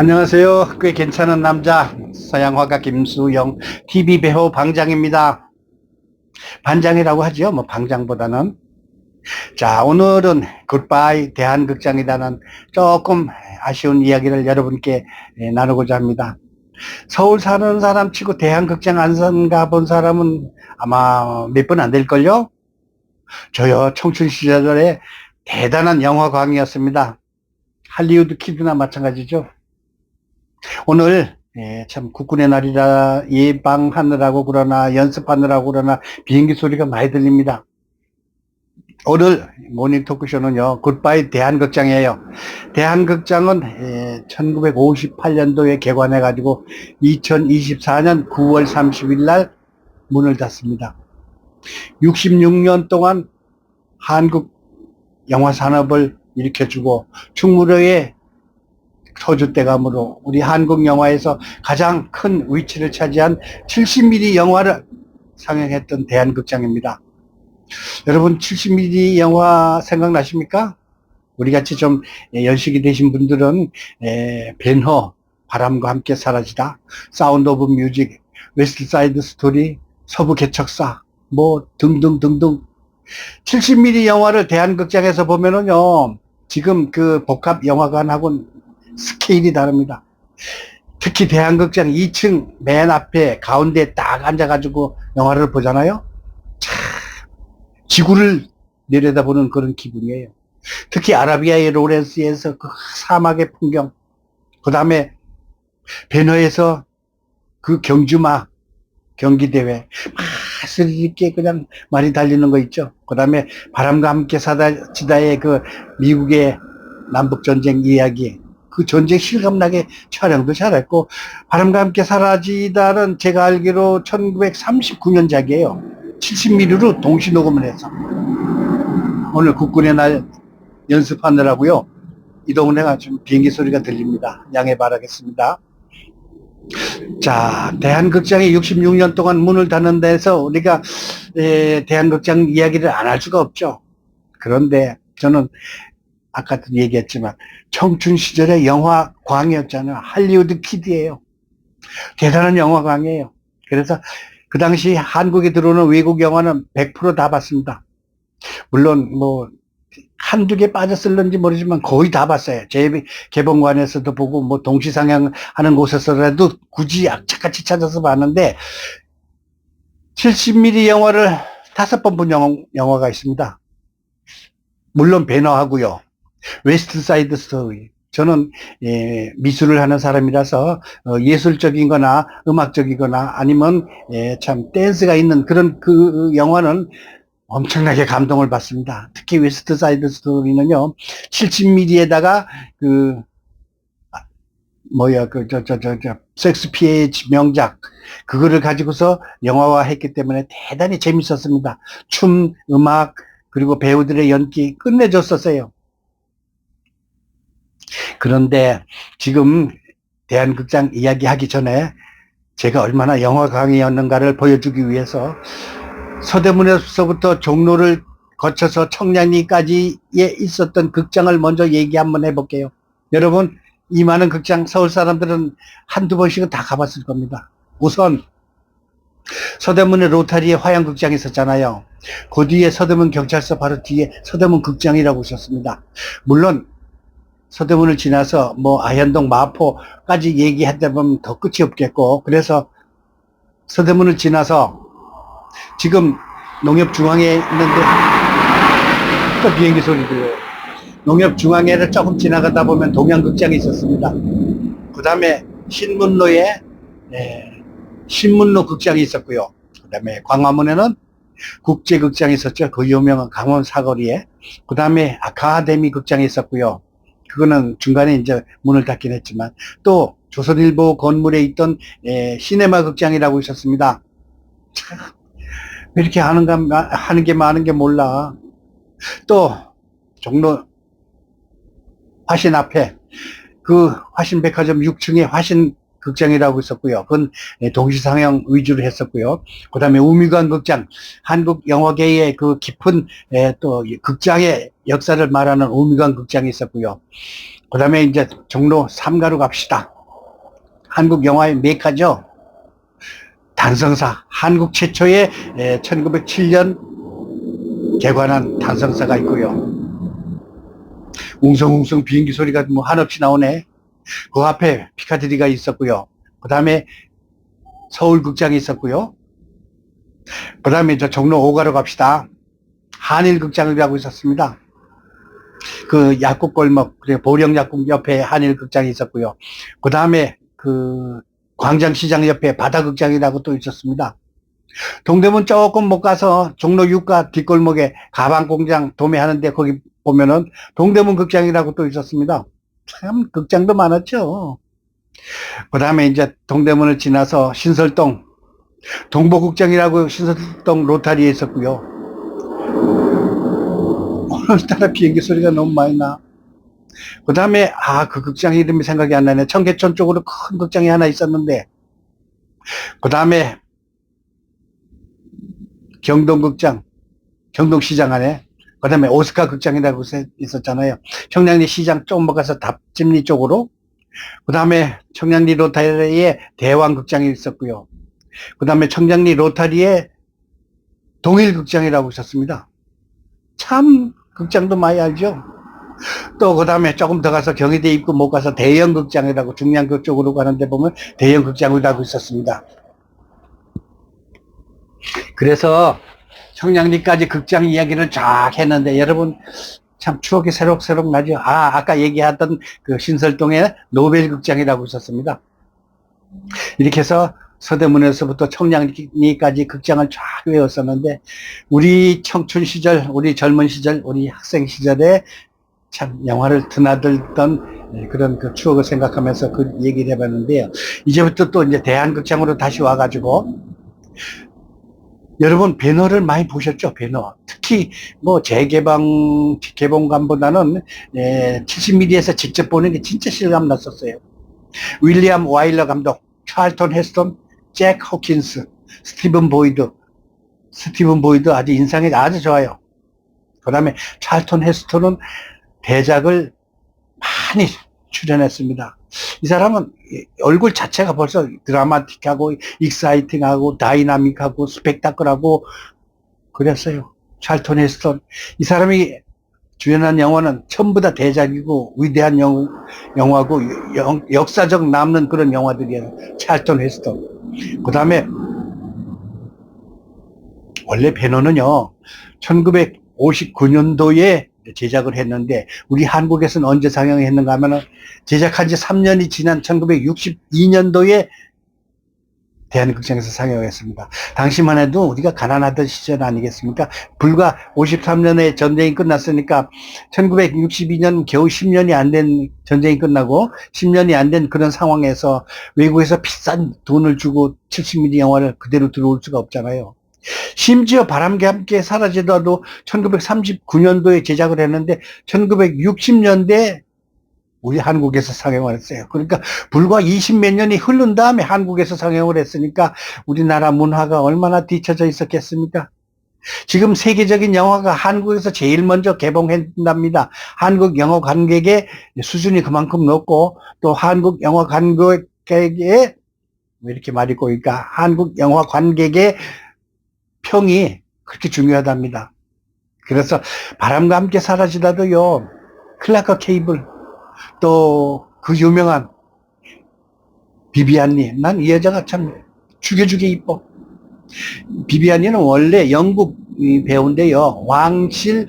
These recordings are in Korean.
안녕하세요. 꽤 괜찮은 남자 서양화가 김수영 TV 배우 방장입니다. 반장이라고 하죠. 뭐 방장보다는. 자, 오늘은 굿바이 대한극장이라는 조금 아쉬운 이야기를 여러분께 나누고자 합니다. 서울 사는 사람 치고 대한극장 안 가본 사람은 아마 몇 분 안 될걸요? 저요, 청춘 시절에 대단한 영화광이었습니다. 할리우드 키드나 마찬가지죠. 오늘 참 국군의 날이라 예방하느라고 그러나 연습하느라고 그러나 비행기 소리가 많이 들립니다. 오늘 모닝 토크쇼는요, 굿바이 대한극장이에요. 대한극장은 1958년도에 개관해가지고 2024년 9월 30일 날 문을 닫습니다. 66년 동안 한국 영화 산업을 일으켜주고 충무로의 터줏대감으로 우리 한국 영화에서 가장 큰 위치를 차지한 70mm 영화를 상영했던 대한극장입니다. 여러분 70mm 영화 생각나십니까? 우리같이 좀 연식이 되신 분들은 벤허, 바람과 함께 사라지다, 사운드 오브 뮤직, 웨스트 사이드 스토리, 서부 개척사 뭐 등등등등 70mm 영화를 대한극장에서 보면은요, 지금 그 복합 영화관하고는 스케일이 다릅니다. 특히 대한극장 2층 맨 앞에 가운데 딱 앉아가지고 영화를 보잖아요. 참 지구를 내려다보는 그런 기분이에요. 특히 아라비아의 로렌스에서 그 사막의 풍경, 그 다음에 배너에서 그 경주마 경기대회 스릴 있게 그냥 많이 달리는 거 있죠. 그 다음에 바람과 함께 사라지다의 그 미국의 남북전쟁 이야기, 그 전쟁 실감나게 촬영도 잘했고, 바람과 함께 사라지다는 제가 알기로 1939년작이에요. 70mm로 동시 녹음을 해서. 오늘 국군의 날 연습하느라고요. 이동을 해가지고 비행기 소리가 들립니다. 양해 바라겠습니다. 자, 대한극장이 66년 동안 문을 닫는 데서 우리가 대한극장 이야기를 안 할 수가 없죠. 그런데 저는 아까도 얘기했지만 청춘 시절의 영화광이었잖아요. 할리우드 키드예요. 대단한 영화광이에요. 그래서 그 당시 한국에 들어오는 외국 영화는 100% 다 봤습니다. 물론 뭐 한두 개 빠졌을는지 모르지만 거의 다 봤어요. 개봉관에서도 보고 뭐 동시상영하는 곳에서라도 굳이 악착같이 찾아서 봤는데 70mm 영화를 5번 본 영화가 있습니다. 물론 배너하고요. 웨스트 사이드 스토리. 저는 미술을 하는 사람이라서 예술적인 거나 음악적이거나 아니면 참 댄스가 있는 그런 그 영화는 엄청나게 감동을 받습니다. 특히 웨스트 사이드 스토리는요, 70mm에다가 섹스피의 명작, 그거를 가지고서 영화화 했기 때문에 대단히 재밌었습니다. 춤, 음악, 그리고 배우들의 연기 끝내줬었어요. 그런데 지금 대한극장 이야기하기 전에 제가 얼마나 영화광이었는가를 보여주기 위해서 서대문에서부터 종로를 거쳐서 청량리까지에 있었던 극장을 먼저 얘기 한번 해볼게요. 여러분, 이 많은 극장 서울 사람들은 한두 번씩은 다 가봤을 겁니다. 우선 서대문의 로타리에 화양극장이 있었잖아요. 그 뒤에 서대문 경찰서 바로 뒤에 서대문 극장이라고 있었습니다. 물론 서대문을 지나서 뭐 아현동 마포까지 얘기하다 보면 더 끝이 없겠고, 그래서 서대문을 지나서 지금 농협중앙에 있는데 또 비행기 소리 들려요. 농협중앙에를 조금 지나가다 보면 동양극장이 있었습니다. 그 다음에 신문로에 신문로 극장이 있었고요. 그 다음에 광화문에는 국제극장이 있었죠. 그 유명한 강원 사거리에. 그 다음에 아카데미 극장이 있었고요. 그거는 중간에 이제 문을 닫긴 했지만, 또 조선일보 건물에 있던 시네마 극장이라고 있었습니다. 참, 왜 이렇게 하는 게 많은 게 몰라. 또 종로 화신 앞에 그 화신백화점 6층에 화신 극장이라고 있었고요. 그건 동시상영 위주로 했었고요. 그 다음에 우미관 극장, 한국 영화계의 그 깊은 또 극장의 역사를 말하는 우미관 극장이 있었고요. 그 다음에 이제 종로 3가로 갑시다. 한국 영화의 메카죠. 단성사, 한국 최초의 1907년 개관한 단성사가 있고요. 웅성웅성 비행기 소리가 뭐 한없이 나오네. 그 앞에 피카디리가 있었고요. 그 다음에 서울극장이 있었고요. 그 다음에 저 종로 5가로 갑시다. 한일극장이라고 있었습니다. 그 약국골목, 보령약국 옆에 한일극장이 있었고요. 그 다음에 그 광장시장 옆에 바다극장이라고 또 있었습니다. 동대문 조금 못 가서 종로 6가 뒷골목에 가방공장 도매하는데 거기 보면은 동대문 극장이라고 또 있었습니다. 참 극장도 많았죠. 그 다음에 이제 동대문을 지나서 신설동 동보극장이라고 신설동 로타리에 있었고요. 오늘따라 비행기 소리가 너무 많이 나. 그 다음에 그 극장 이름이 생각이 안 나네. 청계천 쪽으로 큰 극장이 하나 있었는데, 그 다음에 경동극장, 경동시장 안에, 그 다음에 오스카 극장이라고 있었잖아요. 청량리 시장 조금 못 가서 답집리 쪽으로, 그 다음에 청량리 로타리에 대왕극장이 있었고요. 그 다음에 청량리 로타리에 동일극장이라고 있었습니다. 참 극장도 많이 알죠. 또 그 다음에 조금 더 가서 경희대 입구 못 가서 대형극장이라고 중량교 쪽으로 가는데 보면 대형극장이라고 있었습니다. 그래서 청량리까지 극장 이야기를 쫙 했는데 여러분 참 추억이 새록새록 나죠. 아까 얘기하던 그 신설동에 노벨극장이라고 있었습니다. 이렇게 해서 서대문에서부터 청량리까지 극장을 쫙 외웠었는데 우리 청춘 시절, 우리 젊은 시절, 우리 학생 시절에 참 영화를 드나들던 그런 그 추억을 생각하면서 그 얘기를 해봤는데요. 이제부터 또 이제 대한극장으로 다시 와가지고 여러분 배너를 많이 보셨죠? 배너. 특히 뭐 개봉관보다는 70mm에서 직접 보는 게 진짜 실감 났었어요. 윌리엄 와일러 감독, 찰턴 헤스턴, 잭 호킨스, 스티븐 보이드 아주 인상이 아주 좋아요. 그 다음에 찰턴 헤스턴은 대작을 많이 출연했습니다. 이 사람은 얼굴 자체가 벌써 드라마틱하고 익사이팅하고 다이나믹하고 스펙타클하고 그랬어요. 찰턴 헤스턴. 이 사람이 주연한 영화는 전부 다 대작이고 위대한 영화고 역사적 남는 그런 영화들이에요. 찰턴 헤스턴. 그 다음에 원래 배너는요 1959년도에 제작을 했는데 우리 한국에서는 언제 상영했는가 하면은 제작한 지 3년이 지난 1962년도에 대한극장에서 상영했습니다. 당시만 해도 우리가 가난하던 시절 아니겠습니까? 불과 53년에 전쟁이 끝났으니까 1962년 겨우 10년이 안 된 전쟁이 끝나고 10년이 안 된 그런 상황에서 외국에서 비싼 돈을 주고 70mm 영화를 그대로 들어올 수가 없잖아요. 심지어 바람과 함께 사라지더라도 1939년도에 제작을 했는데 1960년대 우리 한국에서 상영을 했어요. 그러니까 불과 20몇 년이 흐른 다음에 한국에서 상영을 했으니까 우리나라 문화가 얼마나 뒤처져 있었겠습니까? 지금 세계적인 영화가 한국에서 제일 먼저 개봉한답니다. 한국 영화 관객의 수준이 그만큼 높고 또 한국 영화 관객의 왜 이렇게 말이 꼬일까? 한국 영화 관객의 평이 그렇게 중요하답니다. 그래서 바람과 함께 사라지다도요, 클라커 케이블, 또 그 유명한 비비안니, 난 이 여자가 참 죽여주게 이뻐. 비비안니는 원래 영국 배우인데요, 왕실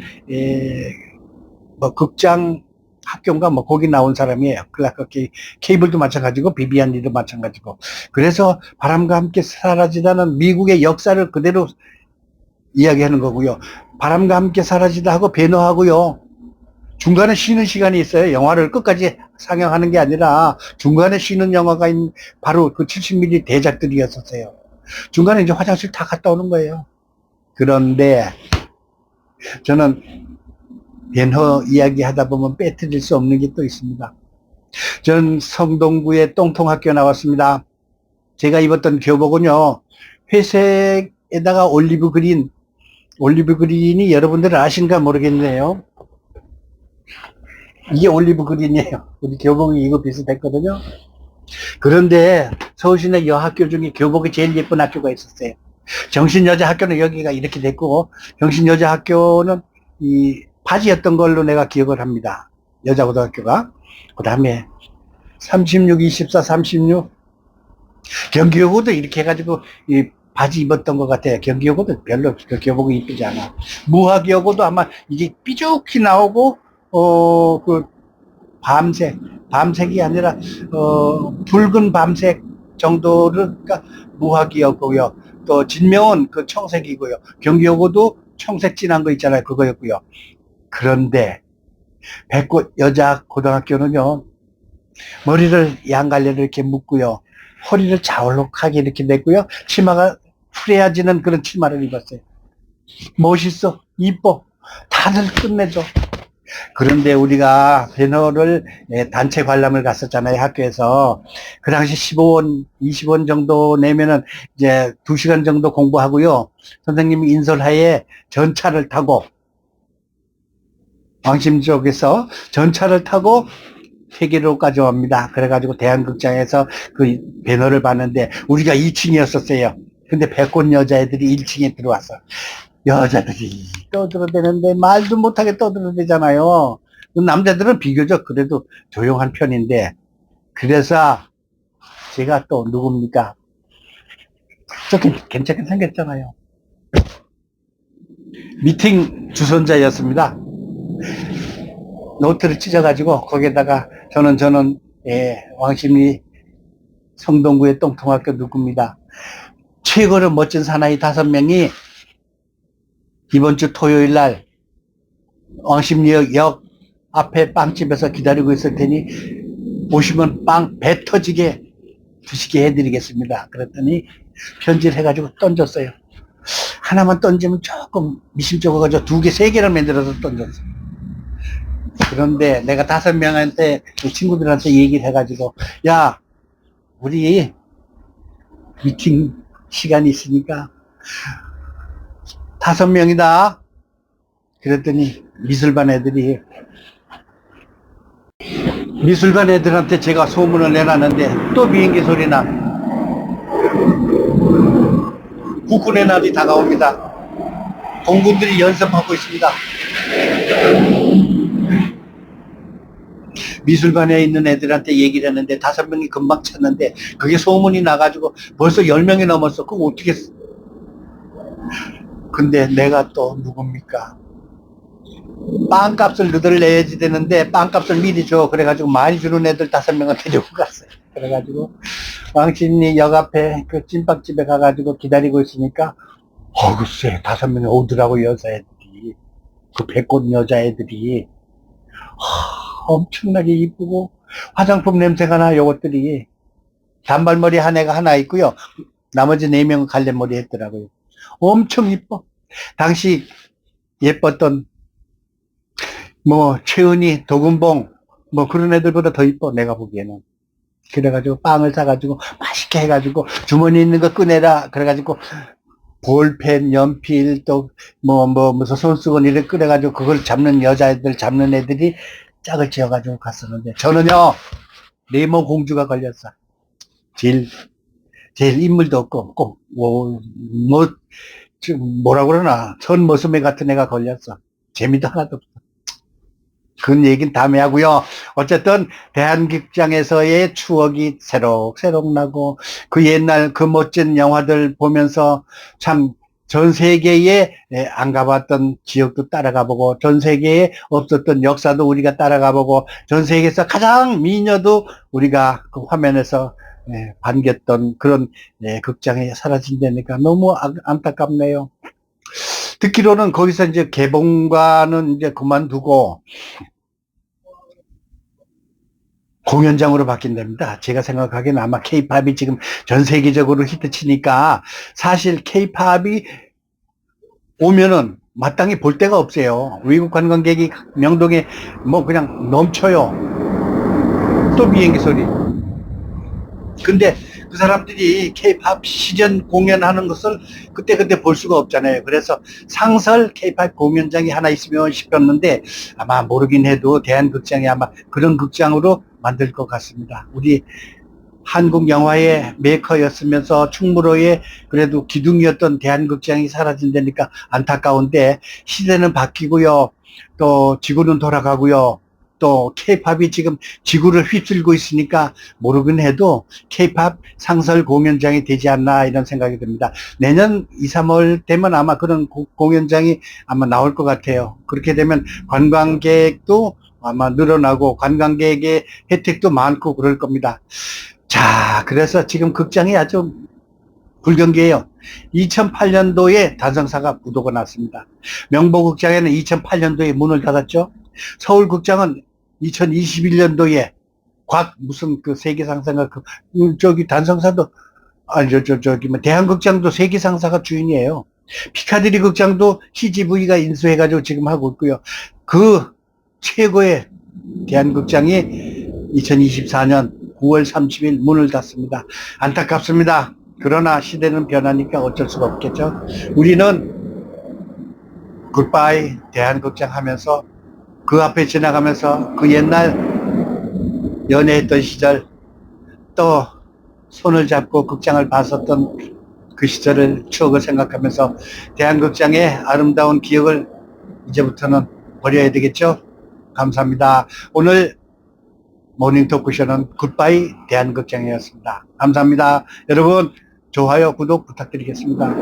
뭐 극장 학교인가 뭐 거기 나온 사람이에요. 클라커 케이블도 마찬가지고 비비안니도 마찬가지고. 그래서 바람과 함께 사라지다는 미국의 역사를 그대로 이야기하는 거고요. 바람과 함께 사라지다 하고 배너하고요. 중간에 쉬는 시간이 있어요. 영화를 끝까지 상영하는 게 아니라 중간에 쉬는 영화가 있는 바로 그 70mm 대작들이었었어요. 중간에 이제 화장실 다 갔다 오는 거예요. 그런데 저는 배너 이야기 하다 보면 빼뜨릴 수 없는 게 또 있습니다. 저는 성동구의 똥통학교 나왔습니다. 제가 입었던 교복은요, 회색에다가 올리브 그린이 여러분들 아신가 모르겠네요. 이게 올리브 그린이에요. 우리 교복이 이거 비슷했거든요. 그런데 서울시내 여학교 중에 교복이 제일 예쁜 학교가 있었어요. 정신여자학교는 여기가 이렇게 됐고, 정신여자학교는 이 바지였던 걸로 내가 기억을 합니다. 여자고등학교가. 그 다음에 36, 24, 36. 경기여고도 이렇게 해가지고 이 바지 입었던 것 같아요. 경기여고도 별로 그 교복이 이쁘지 않아. 무학여고도 아마 이게 삐죽히 나오고, 그 밤색이 아니라, 붉은 밤색 정도가 무학이었고요. 또 진명은 그 청색이고요. 경기여고도 청색 진한 거 있잖아요. 그거였고요. 그런데 백꽃 여자 고등학교는요, 머리를 양갈래로 이렇게 묶고요. 허리를 자올록하게 이렇게 냈고요. 치마가 후려지는 그런 치마를 입었어요. 멋있어. 이뻐. 다들 끝내줘. 그런데 우리가 배너를 단체 관람을 갔었잖아요. 학교에서. 그 당시 15원, 20원 정도 내면은 이제 2시간 정도 공부하고요. 선생님이 인솔하에 전차를 타고, 왕심 쪽에서 전차를 타고 세계로까지 옵니다. 그래가지고 대한극장에서 그 배너를 봤는데 우리가 2층이었었어요. 근데 백꽃 여자애들이 1층에 들어왔어. 여자들이 떠들어대는데 말도 못하게 떠들어대잖아요. 남자들은 비교적 그래도 조용한 편인데, 그래서 제가 또 누굽니까? 저렇게 괜찮게 생겼잖아요. 미팅 주선자였습니다. 노트를 찢어가지고 거기에다가 저는 왕십리 성동구의 똥통학교 누구입니다. 최고로 멋진 사나이 5명이 이번 주 토요일 날 왕십리역 앞에 빵집에서 기다리고 있을 테니 오시면 빵 배 터지게 드시게 해드리겠습니다. 그랬더니 편지를 해가지고 던졌어요. 하나만 던지면 조금 미심쩍어가지고 2개, 3개를 만들어서 던졌어요. 그런데 내가 5명한테, 친구들한테 얘기를 해가지고, 야, 우리 미팅 시간이 있으니까 5명이다. 그랬더니 미술반 애들한테 제가 소문을 내놨는데 또 비행기 소리나. 국군의 날이 다가옵니다. 공군들이 연습하고 있습니다. 미술관에 있는 애들한테 얘기를 했는데 5명이 금방 찼는데 그게 소문이 나가지고 벌써 10명이 넘었어. 그거 어떻게 했어? 근데 내가 또 누굽니까? 빵값을 너들 내야지 되는데 빵값을 미리 줘. 그래가지고 많이 주는 애들 5명을 데리고 갔어요. 그래가지고 왕십리 역 앞에 그 찐빵집에 가가지고 기다리고 있으니까 글쎄 5명이 오더라고. 여자애들이, 그 백꽃 여자애들이 엄청나게 이쁘고 화장품 냄새가 나. 요것들이 단발머리 한 애가 하나 있고요. 나머지 4명은 갈래머리 했더라고요. 엄청 이뻐. 당시 예뻤던 최은희, 도금봉 그런 애들보다 더 이뻐, 내가 보기에는. 그래가지고 빵을 사가지고 맛있게 해가지고 주머니에 있는 거 꺼내라 그래가지고 볼펜, 연필, 또 무슨 손수건 이렇게 꺼내가지고 그걸 잡는 여자애들, 잡는 애들이 짝을 지어가지고 갔었는데 저는요 네모 공주가 걸렸어. 제일 인물도 없고 꼭 뭐라 그러나 전 모습애 같은 애가 걸렸어. 재미도 하나도 없어. 그런 얘기는 다음에 하고요. 어쨌든 대한극장에서의 추억이 새록새록 나고 그 옛날 그 멋진 영화들 보면서 참 전 세계에 안 가봤던 지역도 따라가 보고 전 세계에 없었던 역사도 우리가 따라가 보고 전 세계에서 가장 미녀도 우리가 그 화면에서 반겼던 그런 극장이 사라진다니까 너무 안타깝네요. 듣기로는 거기서 이제 개봉관은 이제 그만두고 공연장으로 바뀐답니다. 제가 생각하기에는 아마 K-팝이 지금 전 세계적으로 히트치니까 사실 K-팝이 오면은 마땅히 볼 데가 없어요. 외국 관광객이 명동에 그냥 넘쳐요. 또 비행기 소리. 근데 그 사람들이 K-팝 시전 공연하는 것을 그때그때 볼 수가 없잖아요. 그래서 상설 K-팝 공연장이 하나 있으면 싶었는데 아마 모르긴 해도 대한극장이 아마 그런 극장으로 만들 것 같습니다. 우리 한국 영화의 메이커였으면서 충무로의 그래도 기둥이었던 대한극장이 사라진다니까 안타까운데, 시대는 바뀌고요. 또 지구는 돌아가고요. 또 케이팝이 지금 지구를 휩쓸고 있으니까 모르긴 해도 케이팝 상설 공연장이 되지 않나 이런 생각이 듭니다. 내년 2, 3월 되면 아마 그런 공연장이 아마 나올 것 같아요. 그렇게 되면 관광객도 아마 늘어나고 관광객의 혜택도 많고 그럴 겁니다. 자, 그래서 지금 극장이 아주 불경기예요. 2008년도에 단성사가 부도가 났습니다. 명보극장에는 2008년도에 문을 닫았죠. 서울극장은 2021년도에 무슨 그 세계상사가 저기 단성사도 아니 저기 뭐 대한극장도 세계상사가 주인이에요. 피카디리 극장도 CGV가 인수해가지고 지금 하고 있고요. 그 최고의 대한극장이 2024년 9월 30일 문을 닫습니다. 안타깝습니다. 그러나 시대는 변하니까 어쩔 수가 없겠죠. 우리는 굿바이 대한극장 하면서 그 앞에 지나가면서 그 옛날 연애했던 시절, 또 손을 잡고 극장을 봤었던 그 시절을 추억을 생각하면서 대한극장의 아름다운 기억을 이제부터는 버려야 되겠죠. 감사합니다. 오늘 모닝 토크쇼는 굿바이 대한극장이었습니다. 감사합니다. 여러분 좋아요, 구독 부탁드리겠습니다.